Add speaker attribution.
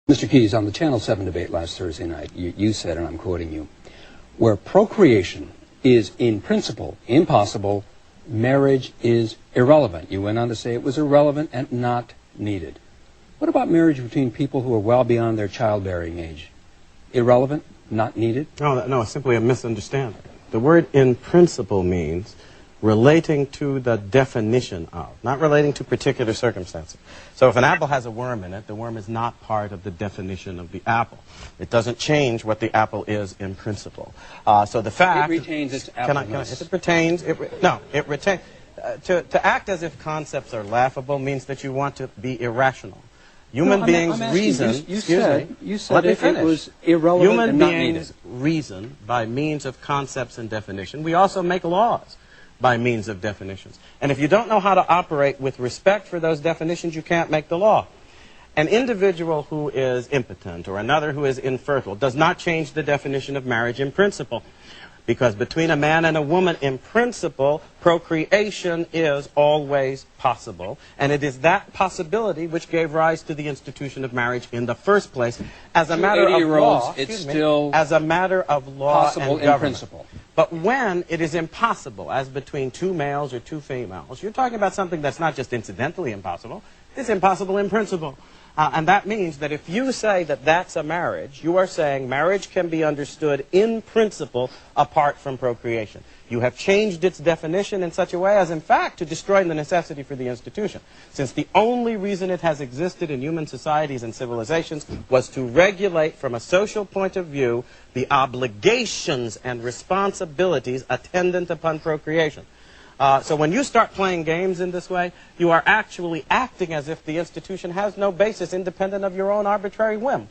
Speaker 1: Mr. Keyes, on the Channel 7 debate last Thursday night, you said, and I'm quoting you, where procreation is in principle impossible, marriage is irrelevant. You went on to say it was irrelevant and not needed. What about marriage between people who are well beyond their childbearing age? Irrelevant, not needed?
Speaker 2: No, it's simply a misunderstanding. The word in principle means relating to the definition of, not relating to particular circumstances. So if an apple has a worm in it, the worm is not part of the definition of the apple. It doesn't change what the apple is in principle. So the fact...
Speaker 1: It retains its appleness.
Speaker 2: It retains... It retains... To act as if concepts are laughable means that you want to be irrational. Human beings reason...
Speaker 1: You said it was irrelevant and not needed.
Speaker 2: Human beings reason by means of concepts and definition. We also make laws by means of definitions. And if you don't know how to operate with respect for those definitions, you can't make the law. An individual who is impotent or another who is infertile does not change the definition of marriage in principle. Because between a man and a woman, in principle, procreation is always possible. And it is that possibility which gave rise to the institution of marriage in the first place. As a matter of law, as a matter of law and government.
Speaker 1: Principle.
Speaker 2: But when it is impossible, as between two males or two females, you're talking about something that's not just incidentally impossible, it's impossible in principle. And that means that if you say that that's a marriage, you are saying marriage can be understood in principle apart from procreation. You have changed its definition in such a way as, in fact, to destroy the necessity for the institution. Since the only reason it has existed in human societies and civilizations was to regulate, from a social point of view, the obligations and responsibilities attendant upon procreation. So when you start playing games in this way, you are actually acting as if the institution has no basis independent of your own arbitrary whim.